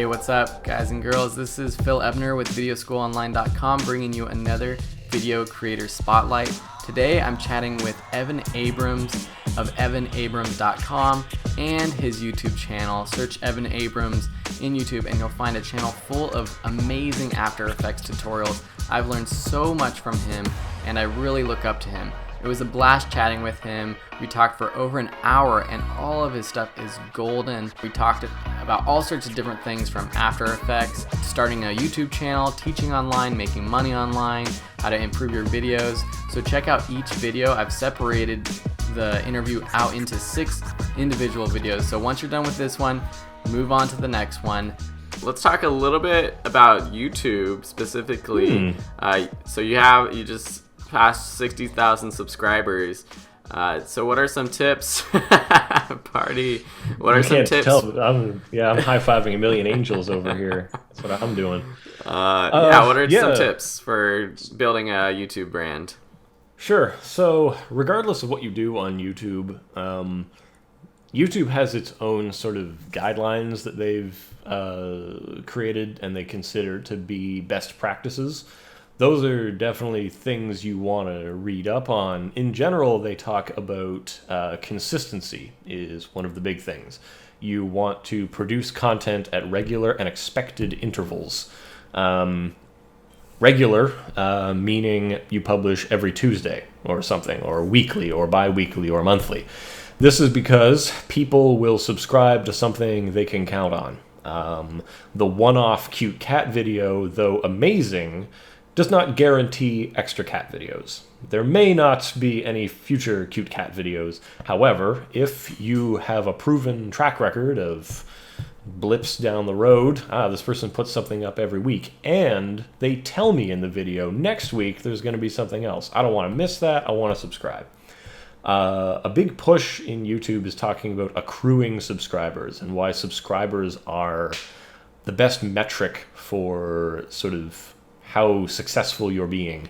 Hey, what's up, guys and girls? This is Phil Ebner with VideoSchoolOnline.com bringing you another Video Creator Spotlight. Today, I'm chatting with Evan Abrams of EvanAbrams.com and his YouTube channel. Search Evan Abrams in YouTube and you'll find a channel full of amazing After Effects tutorials. I've learned so much from him and I really look up to him. It was a blast chatting with him. We talked for over an hour and all of his stuff is golden. We talked about all sorts of different things from After Effects, starting a YouTube channel, teaching online, making money online, how to improve your videos. So check out each video. I've separated the interview out into 6 individual videos. So once you're done with this one, move on to the next one. Let's talk a little bit about YouTube specifically. So you just past 60,000 subscribers. So what are some tips? Party. What are some tips? I'm high-fiving a million angels over here. That's what I'm doing. What are some tips for building a YouTube brand? Sure. So regardless of what you do on YouTube, YouTube has its own sort of guidelines that they've created and they consider to be best practices. Those are definitely things you want to read up on. In general, they talk about consistency is one of the big things. You want to produce content at regular and expected intervals. Regular, meaning you publish every Tuesday or something, or weekly, or bi-weekly, or monthly. This is because people will subscribe to something they can count on. The one-off cute cat video, though amazing, does not guarantee extra cat videos. There may not be any future cute cat videos. However, if you have a proven track record of blips down the road, this person puts something up every week, and they tell me in the video, next week there's going to be something else. I don't want to miss that. I want to subscribe. A big push in YouTube is talking about accruing subscribers and why subscribers are the best metric for sort of how successful you're being,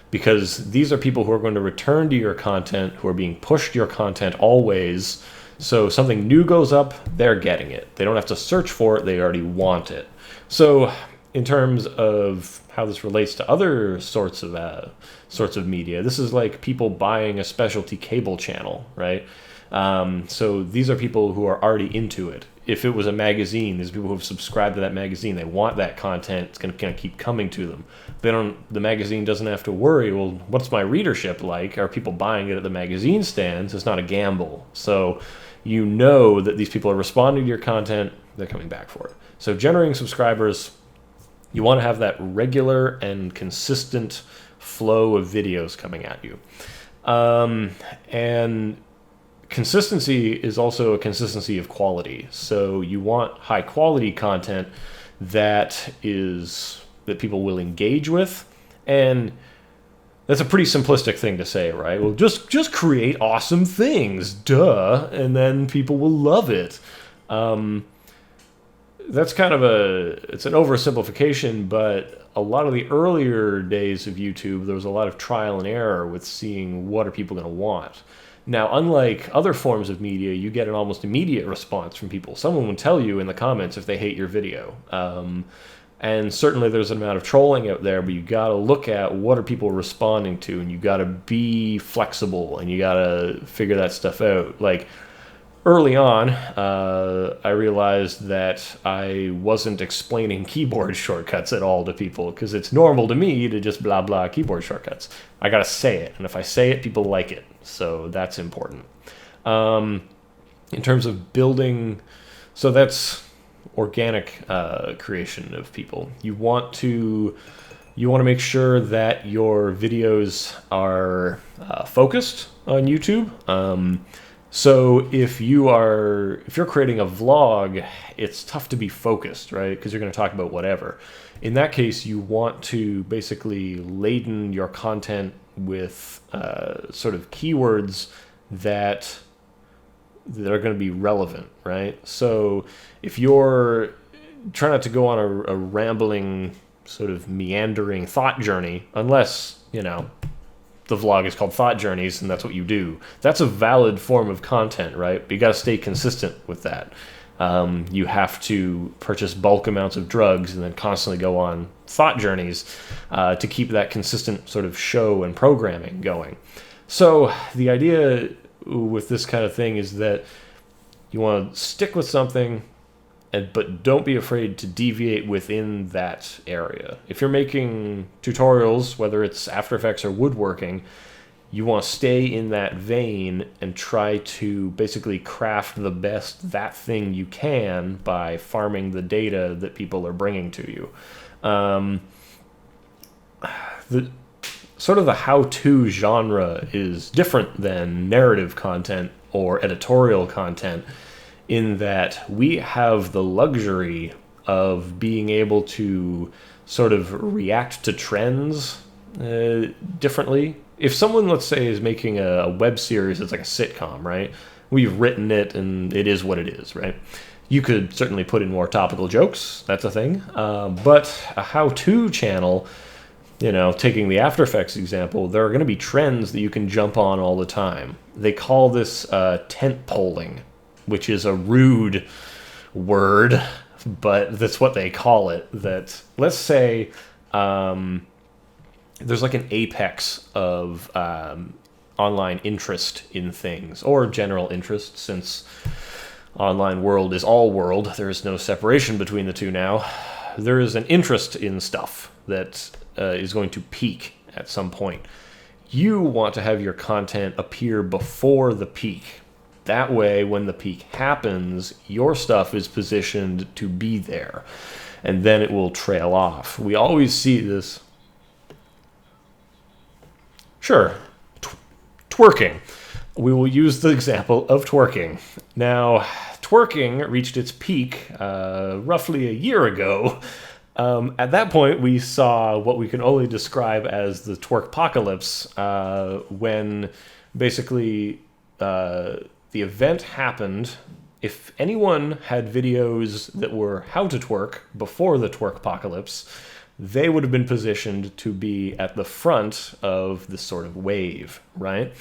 because these are people who are going to return to your content, who are being pushed your content always. So something new goes up, they're getting it. They don't have to search for it, they already want it. So in terms of how this relates to other sorts of media, this is like people buying a specialty cable channel, right? So these are people who are already into it. If it was a magazine, there's people who have subscribed to that magazine. They want that content. It's going to keep coming to them. The magazine doesn't have to worry, well, what's my readership like? Are people buying it at the magazine stands? It's not a gamble. So you know that these people are responding to your content. They're coming back for it. So generating subscribers, you want to have that regular and consistent flow of videos coming at you. And consistency is also a consistency of quality. So you want high quality content that people will engage with. And that's a pretty simplistic thing to say, right? Well, just create awesome things, duh, and then people will love it. That's kind of it's an oversimplification, but a lot of the earlier days of YouTube, there was a lot of trial and error with seeing what are people going to want. Now, unlike other forms of media, you get an almost immediate response from people. Someone will tell you in the comments if they hate your video. And certainly there's an amount of trolling out there, but you got to look at what are people responding to, and you got to be flexible, and you got to figure that stuff out. Like, early on, I realized that I wasn't explaining keyboard shortcuts at all to people, because it's normal to me to just blah, blah keyboard shortcuts. I got to say it, and if I say it, people like it. So that's important. In terms of building, so that's organic creation of people. You want to make sure that your videos are focused on YouTube. So if you're creating a vlog, it's tough to be focused, right? Because you're going to talk about whatever. In that case, you want to basically laden your content with sort of keywords that are going to be relevant, right? So if you're trying not to go on a rambling, sort of meandering thought journey, unless, the vlog is called Thought Journeys and that's what you do, that's a valid form of content, right? But you got to stay consistent with that. You have to purchase bulk amounts of drugs and then constantly go on thought journeys to keep that consistent sort of show and programming going. So the idea with this kind of thing is that you want to stick with something, but don't be afraid to deviate within that area. If you're making tutorials, whether it's After Effects or woodworking, you want to stay in that vein and try to basically craft the best that thing you can by farming the data that people are bringing to you. The sort of the how-to genre is different than narrative content or editorial content in that we have the luxury of being able to sort of react to trends differently. If someone, let's say, is making a web series that's like a sitcom, right? We've written it and it is what it is, right? You could certainly put in more topical jokes. That's a thing. But a how-to channel, taking the After Effects example, there are going to be trends that you can jump on all the time. They call this tent polling, which is a rude word, but that's what they call it. That, let's say, there's like an apex of online interest in things, or general interest, since online world is all world. There is no separation between the two now. There is an interest in stuff that is going to peak at some point. You want to have your content appear before the peak. That way, when the peak happens, your stuff is positioned to be there, and then it will trail off. We always see this. Sure, twerking. We will use the example of twerking. Now, twerking reached its peak roughly a year ago. At that point, we saw what we can only describe as the twerkpocalypse, when basically the event happened. If anyone had videos that were how to twerk before the twerkpocalypse, they would have been positioned to be at the front of this sort of wave, right?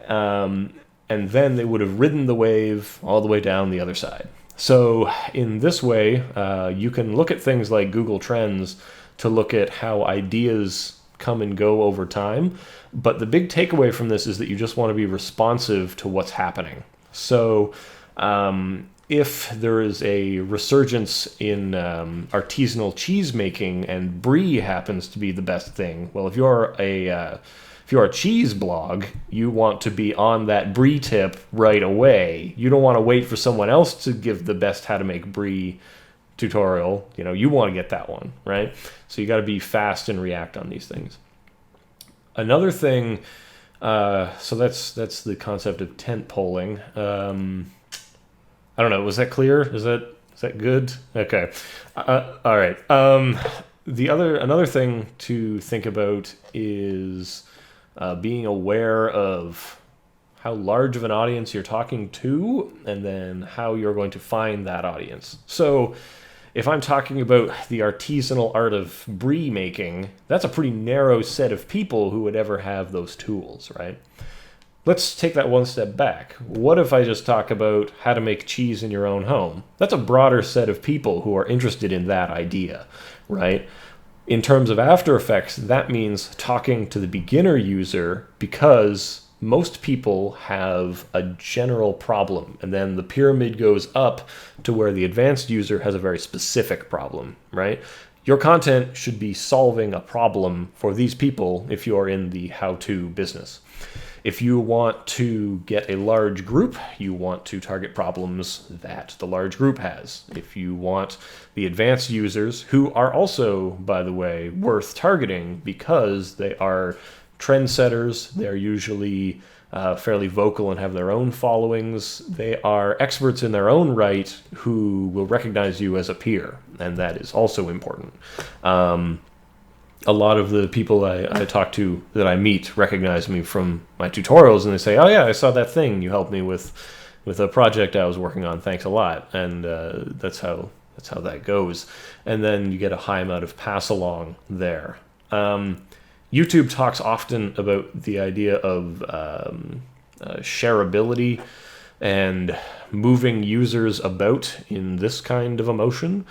And then they would have ridden the wave all the way down the other side. So in this way, you can look at things like Google Trends to look at how ideas come and go over time. But the big takeaway from this is that you just want to be responsive to what's happening. So if there is a resurgence in artisanal cheese making and brie happens to be the best thing, well, if you're a cheese blog, you want to be on that brie tip right away. You don't want to wait for someone else to give the best how to make brie tutorial. You want to get that one, right? So you got to be fast and react on these things. Another thing, so that's the concept of tent polling. I don't know. Was that clear? Is that good? Okay. All right. Another thing to think about is being aware of how large of an audience you're talking to, and then how you're going to find that audience. So if I'm talking about the artisanal art of brie making, that's a pretty narrow set of people who would ever have those tools, right? Let's take that one step back. What if I just talk about how to make cheese in your own home? That's a broader set of people who are interested in that idea, right? In terms of After Effects, that means talking to the beginner user, because most people have a general problem, and then the pyramid goes up to where the advanced user has a very specific problem, right? Your content should be solving a problem for these people if you're in the how-to business. If you want to get a large group, you want to target problems that the large group has. If you want the advanced users, who are also, by the way, worth targeting because they are trendsetters, they're usually fairly vocal and have their own followings, they are experts in their own right who will recognize you as a peer, and that is also important. A lot of the people I talk to that I meet recognize me from my tutorials, and they say, "Oh yeah, I saw that thing you helped me with a project I was working on. Thanks a lot." And that's how that goes. And then you get a high amount of pass along there. YouTube talks often about the idea of shareability. And moving users about in this kind of a motion,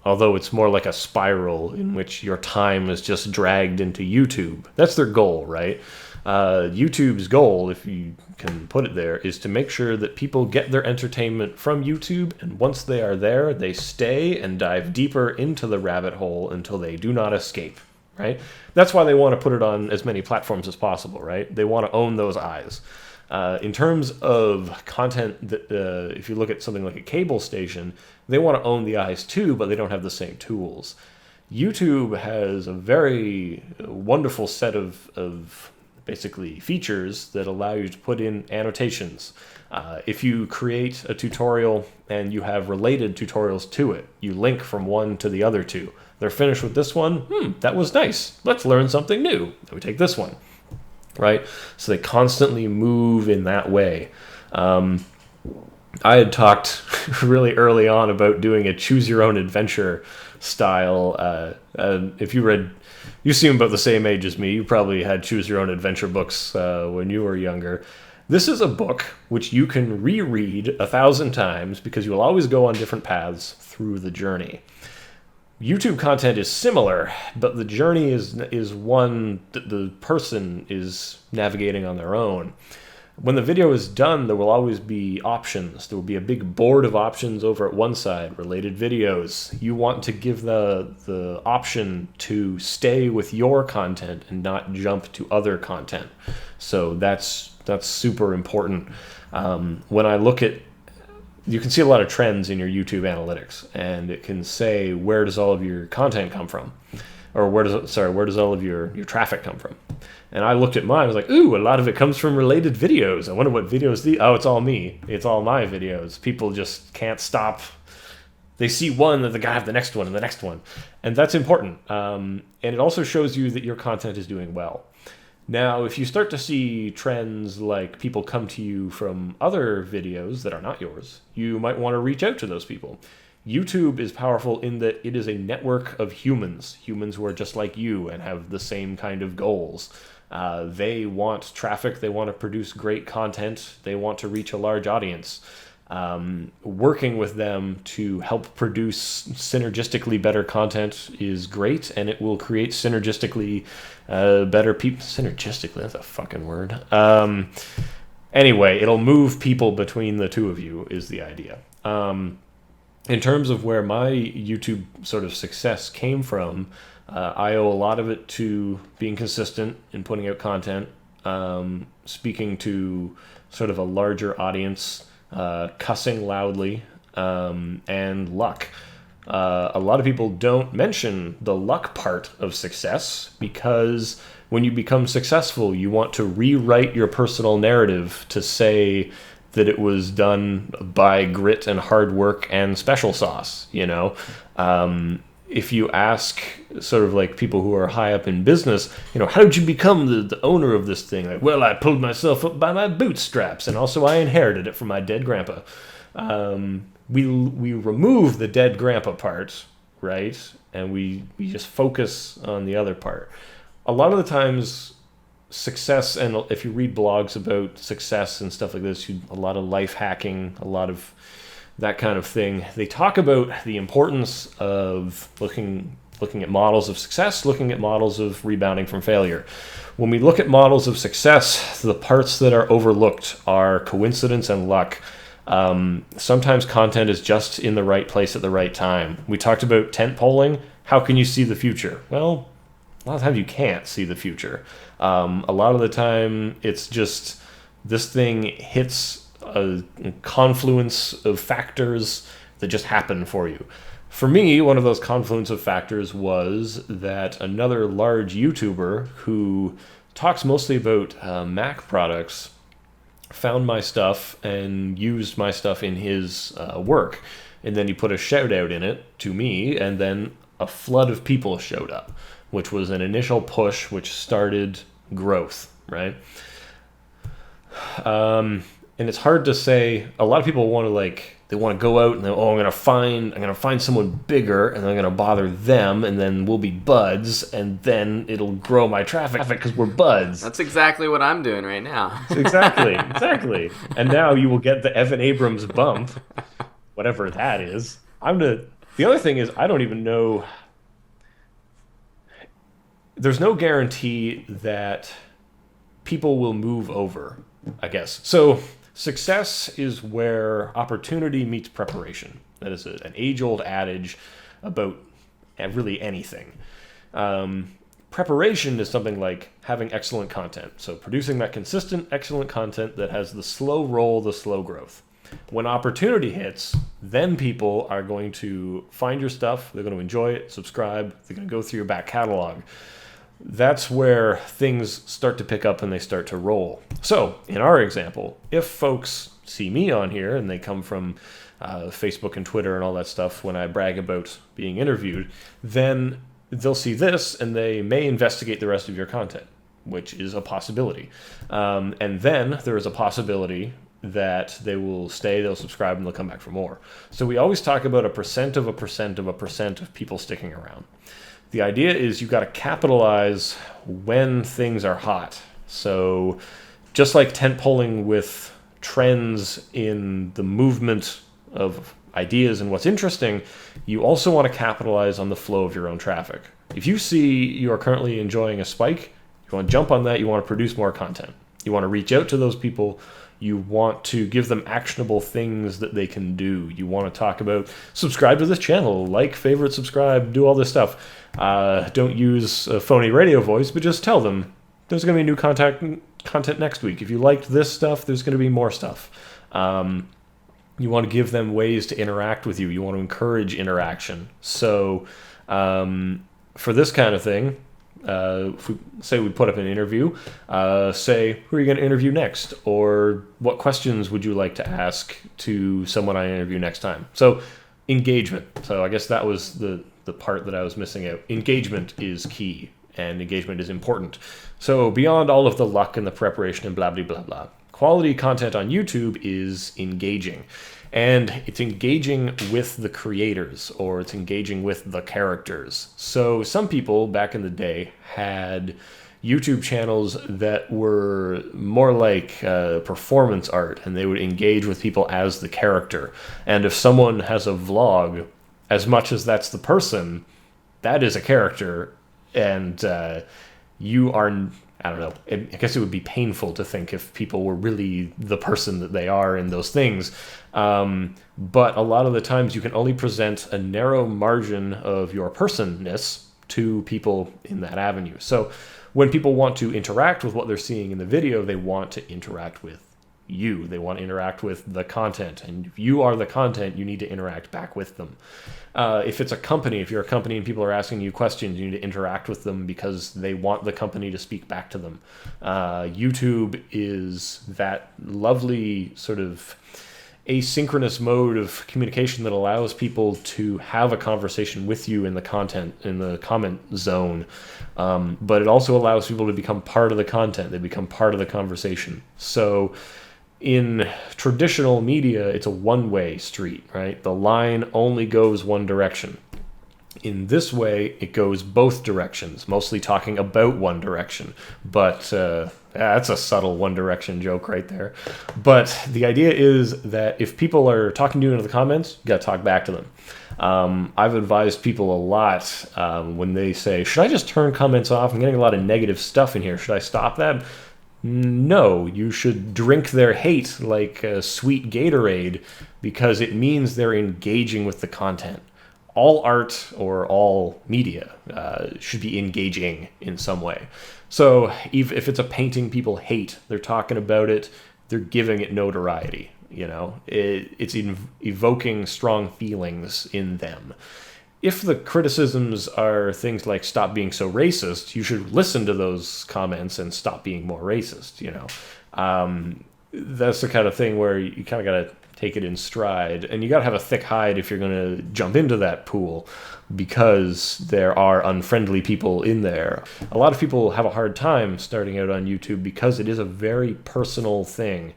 although it's more like a spiral in which your time is just dragged into YouTube. That's their goal, right? YouTube's goal, if you can put it there, is to make sure that people get their entertainment from YouTube, and once they are there, they stay and dive deeper into the rabbit hole until they do not escape, right? That's why they want to put it on as many platforms as possible, right? They want to own those eyes. In terms of content, that if you look at something like a cable station, they want to own the eyes too, but they don't have the same tools. YouTube has a very wonderful set of basically features that allow you to put in annotations. If you create a tutorial and you have related tutorials to it, you link from one to the other two. They're finished with this one. That was nice. Let's learn something new. Then we take this one. Right? So they constantly move in that way. I had talked really early on about doing a choose your own adventure style. If you seem about the same age as me, you probably had choose your own adventure books when you were younger. This is a book which you can reread 1,000 times because you will always go on different paths through the journey. YouTube content is similar, but the journey is one that the person is navigating on their own. When the video is done, there will always be options. There will be a big board of options over at one side, related videos. You want to give the option to stay with your content and not jump to other content. So that's super important. When I look at, you can see a lot of trends in your YouTube analytics, and it can say, where does all of your content come from? Or where does all of your traffic come from? And I looked at mine, I was like, ooh, a lot of it comes from related videos. I wonder what videos it's all me. It's all my videos. People just can't stop. They see one, and they gotta have the next one and the next one. And that's important. And it also shows you that your content is doing well. Now, if you start to see trends like people come to you from other videos that are not yours, you might want to reach out to those people. YouTube is powerful in that it is a network of humans who are just like you and have the same kind of goals. They want traffic, they want to produce great content, they want to reach a large audience. Working with them to help produce synergistically better content is great, and it will create synergistically better people. Synergistically, that's a fucking word. Anyway, it'll move people between the two of you is the idea. In terms of where my YouTube sort of success came from, I owe a lot of it to being consistent in putting out content, speaking to sort of a larger audience, cussing loudly, and luck. A lot of people don't mention the luck part of success because when you become successful, you want to rewrite your personal narrative to say that it was done by grit and hard work and special sauce, you know? If you ask sort of like people who are high up in business, you know, how did you become the owner of this thing? Like, well, I pulled myself up by my bootstraps, and also I inherited it from my dead grandpa. We remove the dead grandpa part, right? And we just focus on the other part. A lot of the times, success, and if you read blogs about success and stuff like this, a lot of life hacking, a lot of that kind of thing, they talk about the importance of looking at models of success, looking at models of rebounding from failure. When we look at models of success, the parts that are overlooked are coincidence and luck. Sometimes content is just in the right place at the right time. We talked about tent polling. How can you see the future? Well, a lot of times you can't see the future. A lot of the time it's just this thing hits a confluence of factors that just happen for you. For me, one of those confluence of factors was that another large YouTuber who talks mostly about Mac products found my stuff and used my stuff in his work. And then he put a shout out in it to me, and then a flood of people showed up, which was an initial push which started growth, right? And it's hard to say. A lot of people want to they want to go out and I'm gonna find someone bigger and I'm gonna bother them and then we'll be buds and then it'll grow my traffic because we're buds. That's exactly what I'm doing right now. Exactly. And now you will get the Evan Abrams bump, whatever that is. The other thing is I don't even know. There's no guarantee that people will move over, I guess. So success is where opportunity meets preparation. That is an age-old adage about really anything. Preparation is something like having excellent content. So producing that consistent, excellent content that has the slow roll, the slow growth. When opportunity hits, then people are going to find your stuff, they're going to enjoy it, subscribe, they're going to go through your back catalog. That's where things start to pick up and they start to roll. So, in our example, if folks see me on here and they come from Facebook and Twitter and all that stuff when I brag about being interviewed, then they'll see this and they may investigate the rest of your content, which is a possibility. And then there is a possibility that they will stay, they'll subscribe, and they'll come back for more. So we always talk about a percent of a percent of a percent of people sticking around. The idea is you've got to capitalize when things are hot. So just like tentpoling with trends in the movement of ideas and what's interesting, you also want to capitalize on the flow of your own traffic. If you see you are currently enjoying a spike, you want to jump on that, you want to produce more content. You want to reach out to those people. You want to give them actionable things that they can do. You want to talk about subscribe to this channel, like, favorite, subscribe, do all this stuff. Don't use a phony radio voice, but just tell them there's going to be new content next week. If you liked this stuff, there's going to be more stuff. You want to give them ways to interact with you. You want to encourage interaction. So for this kind of thing, if we say we put up an interview, say, who are you going to interview next? Or what questions would you like to ask to someone I interview next time? So engagement. So I guess that was the part that I was missing out. Engagement is key and engagement is important. So beyond all of the luck and the preparation and blah, blah, blah, blah, quality content on YouTube is engaging. And it's engaging with the creators, or it's engaging with the characters. So some people back in the day had YouTube channels that were more like performance art, and they would engage with people as the character. And if someone has a vlog, as much as that's the person, that is a character, and you are... I don't know. I guess it would be painful to think if people were really the person that they are in those things. But a lot of the times you can only present a narrow margin of your personness to people in that avenue. So when people want to interact with what they're seeing in the video, they want to interact with you. They want to interact with the content. And if you are the content, you need to interact back with them. If it's a company, if you're a company and people are asking you questions, you need to interact with them because they want the company to speak back to them. YouTube is that lovely sort of asynchronous mode of communication that allows people to have a conversation with you in the content, in the comment zone. But it also allows people to become part of the content. They become part of the conversation. So in traditional media, it's a one-way street, right? The line only goes one direction. In this way, it goes both directions, mostly talking about one direction. But that's a subtle one direction joke right there. But the idea is that if people are talking to you in the comments, you got to talk back to them. I've advised people a lot when they say, should I just turn comments off? I'm getting a lot of negative stuff in here. Should I stop that? No, you should drink their hate like a sweet Gatorade because it means they're engaging with the content. All art or all media should be engaging in some way. So if it's a painting people hate, they're talking about it, they're giving it notoriety. You know, it's evoking strong feelings in them. If the criticisms are things like stop being so racist, you should listen to those comments and stop being more racist, you know. That's the kind of thing where you kind of got to take it in stride. And you got to have a thick hide if you're going to jump into that pool because there are unfriendly people in there. A lot of people have a hard time starting out on YouTube because it is a very personal thing.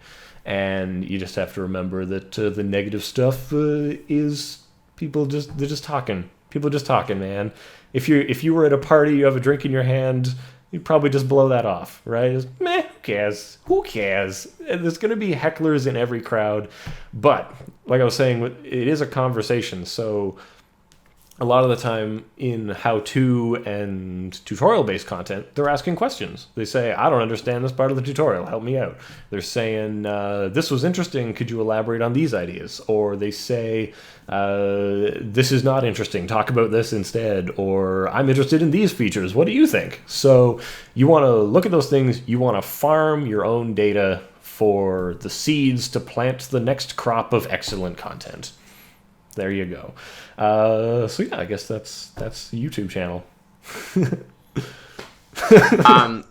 And you just have to remember that the negative stuff is they're just talking. People are just talking, man. If you were at a party, you have a drink in your hand, you'd probably just blow that off, right? Just, meh, who cares? Who cares? And there's going to be hecklers in every crowd. But, like I was saying, it is a conversation. So a lot of the time in how-to and tutorial-based content, they're asking questions. They say, I don't understand this part of the tutorial. Help me out. They're saying, this was interesting. Could you elaborate on these ideas? Or they say, this is not interesting. Talk about this instead. Or I'm interested in these features. What do you think? So you want to look at those things. You want to farm your own data for the seeds to plant the next crop of excellent content. There you go. So yeah, I guess that's the YouTube channel.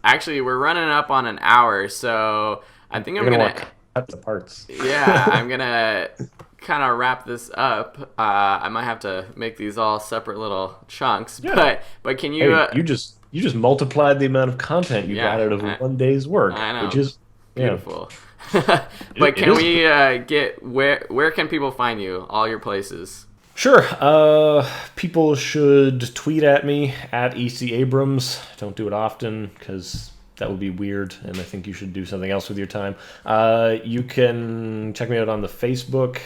Actually, we're running up on an hour, so I think I'm gonna cut the parts. Yeah, I'm gonna kind of wrap this up. I might have to make these all separate little chunks, yeah. but can you? Hey, you just multiplied the amount of content you got out of one day's work, I know. Which is beautiful. But can we get where can people find you? All your places. Sure. People should tweet at me at EC Abrams. Don't do it often because that would be weird, and I think you should do something else with your time. You can check me out on the Facebook.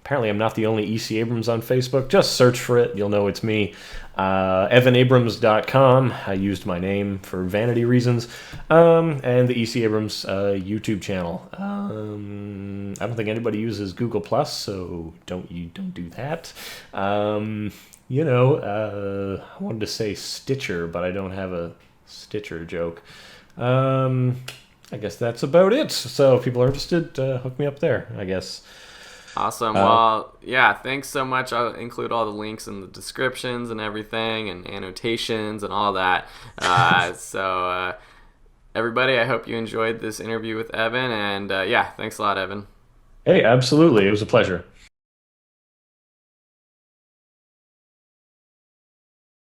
Apparently, I'm not the only EC Abrams on Facebook. Just search for it. You'll know it's me. EvanAbrams.com. I used my name for vanity reasons. And the EC Abrams YouTube channel. I don't think anybody uses Google+, so don't do that. I wanted to say Stitcher, but I don't have a Stitcher joke. I guess that's about it. So if people are interested, hook me up there, I guess. Awesome. Well, yeah, thanks so much. I'll include all the links in the descriptions and everything and annotations and all that. So everybody, I hope you enjoyed this interview with Evan. And yeah, thanks a lot, Evan. Hey, absolutely. It was a pleasure.